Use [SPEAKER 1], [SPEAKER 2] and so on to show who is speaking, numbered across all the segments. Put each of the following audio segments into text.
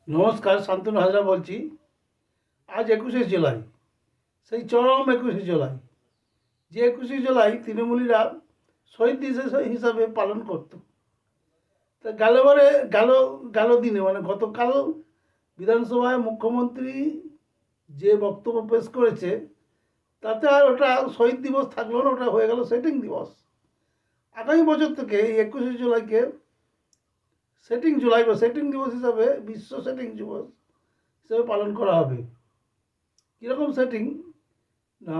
[SPEAKER 1] নমস্কার, শান্তনু হাজরা বলছি। আজ 21শে জুলাই, সেই চরম 21শে জুলাই, যে 21শে জুলাই তৃণমূলীরা শহীদ দিবস হিসাবে পালন করত। তা গেলবারে গেল গেল দিনে মানে গতকাল বিধানসভায় মুখ্যমন্ত্রী যে বক্তব্য পেশ করেছে, তাতে আর ওটা শহীদ দিবস থাকলো না, ওটা হয়ে গেল সেটিং দিবস। আগামী বছর থেকে এই 21শে জুলাইকে সেটিং জুলাই বা সেটিং দিবস হিসাবে, বিশ্ব সেটিং দিবস হিসাবে পালন করা হবে। কীরকম সেটিং না,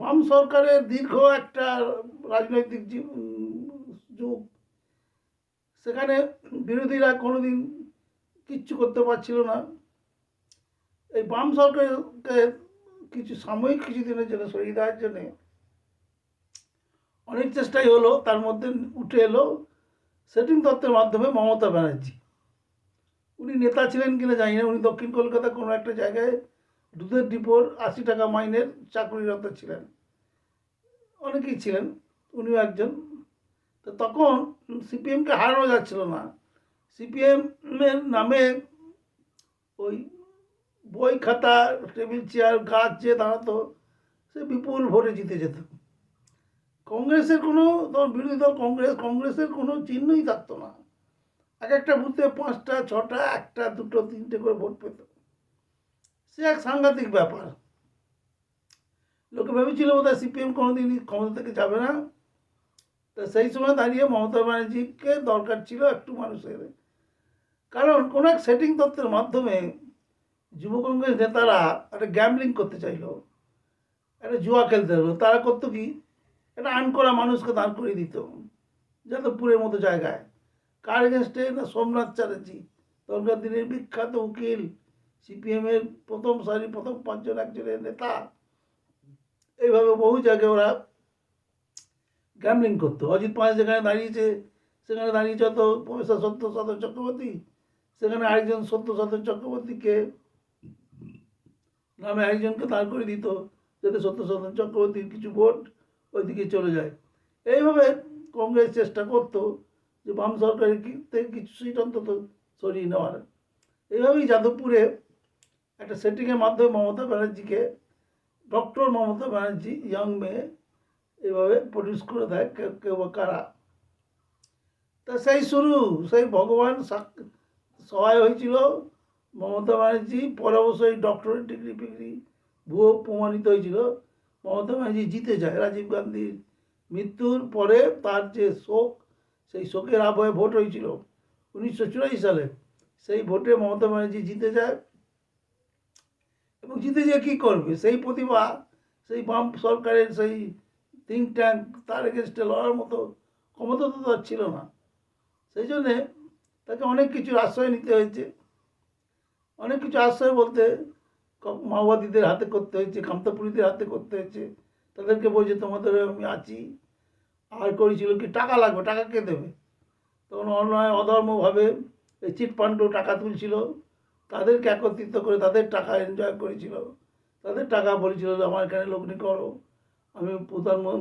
[SPEAKER 1] বাম সরকারের দীর্ঘ একটা রাজনৈতিক যুগ, সেখানে বিরোধীরা কোনোদিন কিচ্ছু করতে পারছিল না। এই বাম সরকারকে কিছু সাময়িক কিছুদিনের জন্য সরিয়ে দেওয়ার জন্যে অনেক চেষ্টাই হলো। তার মধ্যে উঠে এলো সেটিং তত্ত্বের মাধ্যমে মমতা ব্যানার্জি। উনি নেতা ছিলেন কিনা জানি না, উনি দক্ষিণ কলকাতা কোনো একটা জায়গায় দুধের ডিপোর 80 টাকা মাইনের চাকরিরত ছিলেন, অনেকেই ছিলেন, উনিও একজন। তো তখন সিপিএমকে হারানো যাচ্ছিল না। সিপিএমের নামে ওই বই খাতা, টেবিল চেয়ার, গাছ যে দাঁড়াতো, সে বিপুল ভোটে জিতে যেত। কংগ্রেসের কোনো বিরোধী দল কংগ্রেসের কোনো চিহ্নই থাকতো না। এক একটা বুথে 5টা 6টা 1টা 2টো 3টে করে ভোট পেত। সে এক সাংঘাতিক ব্যাপার। লোকে ভেবেছিল বোধহয় সিপিএম কোনোদিন ক্ষমতা থেকে যাবে না। তা সেই সময় দাঁড়িয়ে মমতা ব্যানার্জিকে দরকার ছিল একটু মানুষের, কারণ কোনো এক সেটিং তত্ত্বের মাধ্যমে যুব কংগ্রেস নেতারা একটা গ্যামলিং করতে চাইলো, একটা জুয়া খেলতে হলো। তারা করতো কি, একটা আর্ন করা মানুষকে দাঁড় করিয়ে দিত যাদবপুরের মতো জায়গায়। কার এগেনস্টে না, সোমনাথ চ্যাটার্জি, তখনকার দিনের বিখ্যাত উকিল, সিপিএমের প্রথম সারি, প্রথম 5জন একজনের নেতা। এইভাবে বহু জায়গায় ওরা গ্যামলিং করতো। অজিত পাঁচ যেখানে দাঁড়িয়েছে, সেখানে দাঁড়িয়েছে হয়তো প্রফেসর সত্যসাধন চক্রবর্তী, সেখানে আরেকজন সত্যসাধন চক্রবর্তীকে নামে আরেকজনকে দাঁড় করে দিত, যাতে সত্যসাধন চক্রবর্তীর কিছু ভোট ওইদিকে চলে যায়। এইভাবে কংগ্রেস চেষ্টা করতো যে বাম সরকারের থেকে কিছু সিট অন্তত সরিয়ে নেওয়ার। এইভাবেই যাদবপুরে একটা সেটিংয়ের মাধ্যমে মমতা ব্যানার্জিকে, ডক্টর মমতা ব্যানার্জি, ইয়াং মেয়ে, এইভাবে প্রডিউস করে দেয় কেউ বা কারা। তা সেই শুরু, সেই ভগবান সহায় হয়েছিল মমতা ব্যানার্জি। পরে অবশ্যই ডক্টরেট ডিগ্রি ফিগ্রি ভুয়ো প্রমাণিত হয়েছিল। মমতা ব্যানার্জি জিতে যায়। রাজীব গান্ধীর মৃত্যুর পরে তার যে শোক, সেই শোকের আবহে ভোট হয়েছিল 1984 সালে। সেই ভোটে মমতা ব্যানার্জি জিতে যায়। এবং জিতে যে কী করবে, সেই প্রতিভা, সেই বাম সরকারের সেই থিঙ্ক ট্যাঙ্ক, তার এগেনস্টে লড়ার মতো ক্ষমতা তো তার ছিল না। সেই জন্যে তাকে অনেক কিছুর আশ্রয় নিতে হয়েছে। অনেক কিছু আশ্রয় বলতে মাওবাদীদের হাতে করতে হয়েছে, কামতাপুরীদের হাতে করতে হয়েছে। তাদেরকে বলছে তোমাদের আমি আছি। আর করেছিল কি, টাকা লাগবে, টাকা কে দেবে? তখন অন্যায় অধর্মভাবে এই চিটফান্ডও টাকা তুলছিল, তাদেরকে একত্রিত করে তাদের টাকা এনজয় করেছিল। তাদের টাকা বলেছিল আমার এখানে লগ্নি করো, আমি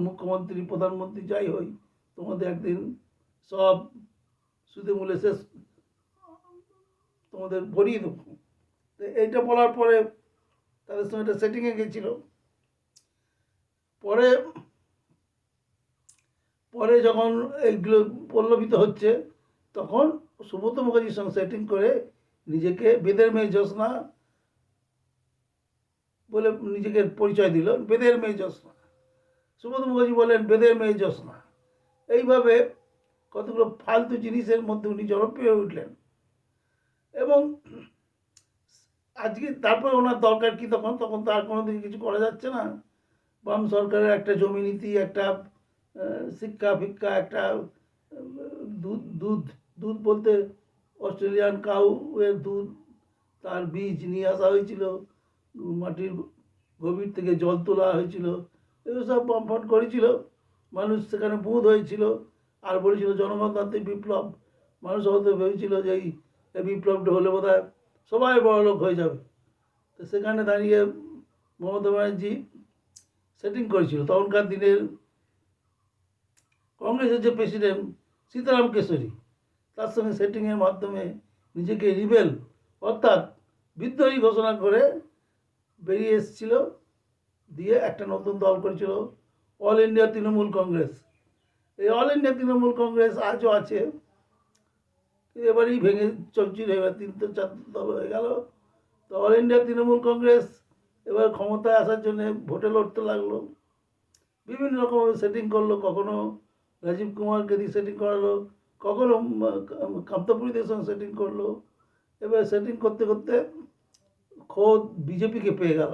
[SPEAKER 1] মুখ্যমন্ত্রী প্রধানমন্ত্রী যাই হই, তোমাদের একদিন সব সুদে মূলে শেষ তোমাদের ভরিয়ে দেবো। তো এইটা বলার পরে তাদের সঙ্গে একটা সেটিংয়ে গেছিলো। পরে পরে যখন এইগুলো পল্লবিত হচ্ছে, তখন সুব্রত মুখার্জির সঙ্গে সেটিং করে নিজেকে বেদের মেয়ে জ্যোৎস্না বলে নিজেকে পরিচয় দিল। বেদের মেয়ে জ্যোৎস্না, সুব্রত মুখার্জি বলেন বেদের মেয়ে জ্যোৎস্না। এইভাবে কতগুলো ফালতু জিনিসের মধ্যে উনি জনপ্রিয় হয়ে উঠলেন। এবং আজকে তারপরে ওনার দরকার কি, তখন তখন তো আর কোনো দিকে কিছু করা যাচ্ছে না। বাম সরকারের একটা জমি নীতি, একটা শিক্ষা ফিক্ষা, একটা দুধ দুধ দুধ বলতে অস্ট্রেলিয়ান কাউ এর দুধ, তার বীজ নিয়ে আসা হয়েছিল, মাটির গভীর থেকে জল তোলা হয়েছিল, এগুলো সব বামফ্রন্ট করেছিল। মানুষ সেখানে বুঁদ হয়েছিল আর বলেছিল জনগণতান্ত্রিক বিপ্লব। মানুষ হয়তো ভেবেছিল যে এই বিপ্লবটা হলে বোধ হয় সবাই বড়লোক হয়ে যাবে। তো সেখানে দাঁড়িয়ে মমতা ব্যানার্জি সেটিং করেছিল তখনকার দিনের কংগ্রেসের যে প্রেসিডেন্ট সীতারাম কেশরী, তার সঙ্গে সেটিংয়ের মাধ্যমে নিজেকে রিবেল অর্থাৎ বিদ্রোহী ঘোষণা করে বেরিয়ে এসেছিল, দিয়ে একটা নতুন দল করেছিল অল ইন্ডিয়া তৃণমূল কংগ্রেস। এই অল ইন্ডিয়া তৃণমূল কংগ্রেস আজও আছে, এবারেই ভেঙে চলছিল, এবার 3-4 দল হয়ে গেল। তো অল ইন্ডিয়া তৃণমূল কংগ্রেস এবার ক্ষমতায় আসার জন্য ভোটে লড়তে লাগলো, বিভিন্ন রকমভাবে সেটিং করলো, কখনো রাজীব কুমারকে দিয়ে সেটিং করালো, কখনো কামতাপুরীদের সঙ্গে সেটিং করলো। এবার সেটিং করতে করতে খোদ বিজেপিকে পেয়ে গেল,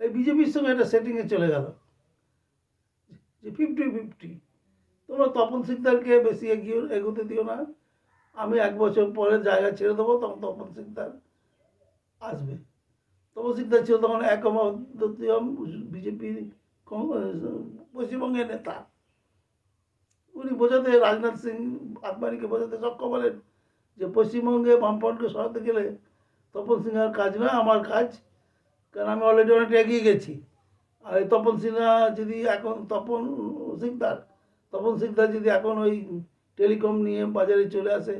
[SPEAKER 1] এই বিজেপির সঙ্গে একটা সেটিংয়ে চলে গেল যে 50-50, তোমরা তপন সিকদারকে বেশি এগোতে দিও না, আমি 1 বছর পরে জায়গা ছেড়ে দেবো, তখন তপন সিকদার আসবে। তপন সিকদার ছিল তখন একমাত্র বিজেপির পশ্চিমবঙ্গের নেতা। উনি বোঝাতে, রাজনাথ সিং আদবানিকে বোঝাতে সক্ষম হলেন যে পশ্চিমবঙ্গে বামফ্রন্টকে সরাতে গেলে তপন সিনহার কাজ নয়, আমার কাজ, কারণ আমি অলরেডি অনেকটা এগিয়ে গেছি। আর এই তপন সিনহা যদি এখন তপন সিকদার যদি এখন ওই টেলিকম নিয়ে বাজারে চলে আসে,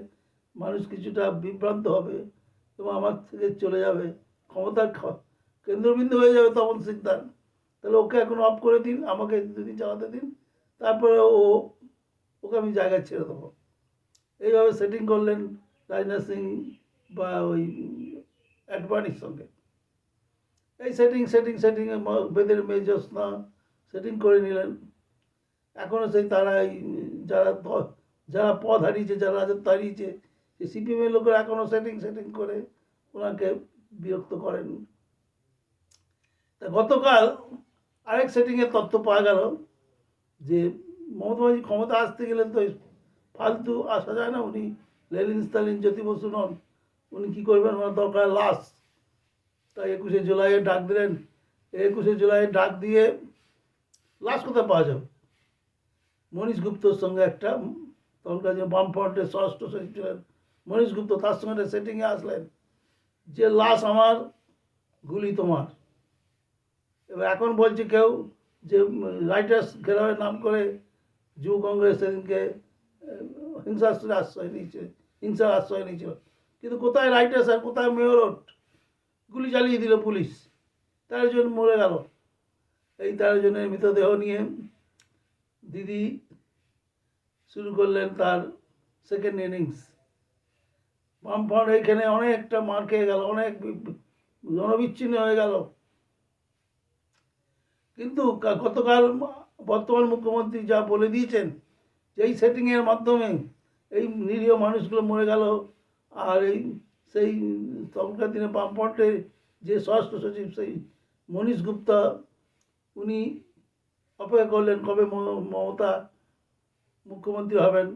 [SPEAKER 1] মানুষ কিছুটা বিভ্রান্ত হবে এবং আমার থেকে চলে যাবে, ক্ষমতার কেন্দ্রবিন্দু হয়ে যাবে তপন সিকদার। তাহলে ওকে এখন অফ করে দিন, আমাকে যদি চালাতে দিন, তারপরে ওকে আমি জায়গা ছেড়ে দেবো। এইভাবে সেটিং করলেন রাজনাথ সিং বা ওই অ্যাডবানির সঙ্গে। এই সেটিংয়ে বেদের মেয়ে জ্যোৎস্না সেটিং করে নিলেন। এখনও সেই তারাই যারা পদ হারিয়েছে, যারা রাজত্ব হারিয়েছে, সেই সিপিএমের লোকেরা এখনও সেটিং করে ওনাকে বিরক্ত করেন। তা গতকাল আরেক সেটিংয়ের তথ্য পাওয়া গেল যে মমতা ব্যানার্জি ক্ষমতা আসতে গেলে তো ফালতু আসা যায় না, উনি লেনিন স্টালিন জ্যোতি বসু নন, উনি কী করবেন, ওনার দরকার লাশ। তাই 21শে জুলাইয়ে ডাক দিলেন। 21শে জুলাই ডাক দিয়ে লাশ কোথায় পাওয়া যাবে? মনীশ গুপ্তর সঙ্গে একটা, তখনকার যে বামফ্রন্টের স্বরাষ্ট্র সচিব ছিলেন মনীশ গুপ্ত, তার সঙ্গে একটা সেটিংয়ে আসলেন যে লাশ আমার, গুলি তোমার। এবার এখন বলছে কেউ যে রাইটার্স ঘেরাওয়ের নাম করে যুব কংগ্রেস সেদিনকে হিংসার আশ্রয় নিয়েছিল, কিন্তু কোথায় রাইটার্স আর কোথায় মেয়র রোড? গুলি চালিয়ে দিল পুলিশ, 13 জন মরে গেল। এই 13 জনের মৃতদেহ নিয়ে দিদি শুরু করলেন তার সেকেন্ড ইনিংস। বামফ্রন্ট এইখানে অনেকটা মার খেয়ে গেল, অনেক জনবিচ্ছিন্ন হয়ে গেল। কিন্তু গতকাল বর্তমান মুখ্যমন্ত্রী যা বলে দিয়েছেন যে এই সেটিংয়ের মাধ্যমে এই নিরীহ মানুষগুলো মরে গেল, আর এই সেই তখনকার দিনে বামফ্রন্টের যে স্বরাষ্ট্র সচিব সেই মনীশ গুপ্তা, উনি অপেক্ষা করলেন কবে মমতা মুখ্যমন্ত্রী হবেন,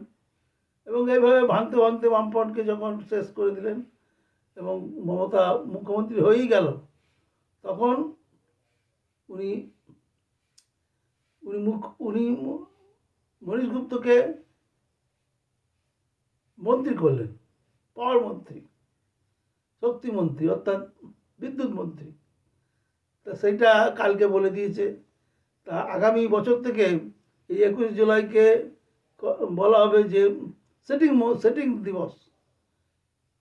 [SPEAKER 1] এবং এইভাবে ভাঙতে ভাঙতে বামফ্রন্টকে যখন শেষ করে দিলেন এবং মমতা মুখ্যমন্ত্রী হয়েই গেল, তখন উনি মনীশ গুপ্তকে মন্ত্রী করলেন, পাওয়ার মন্ত্রী, শক্তিমন্ত্রী, অর্থাৎ বিদ্যুৎ মন্ত্রী। তা সেইটা কালকে বলে দিয়েছে। তা আগামী বছর থেকে এই 21 জুলাইকে বলা হবে যে সেটিং দিবস।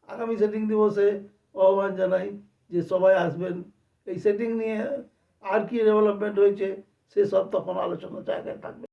[SPEAKER 1] আগামী সেটিং দিবসে আহ্বান জানাই যে সবাই আসবেন, এই সেটিং নিয়ে আর কি ডেভেলপমেন্ট হয়েছে সেসব তখন আলোচনার জায়গায় থাকবে।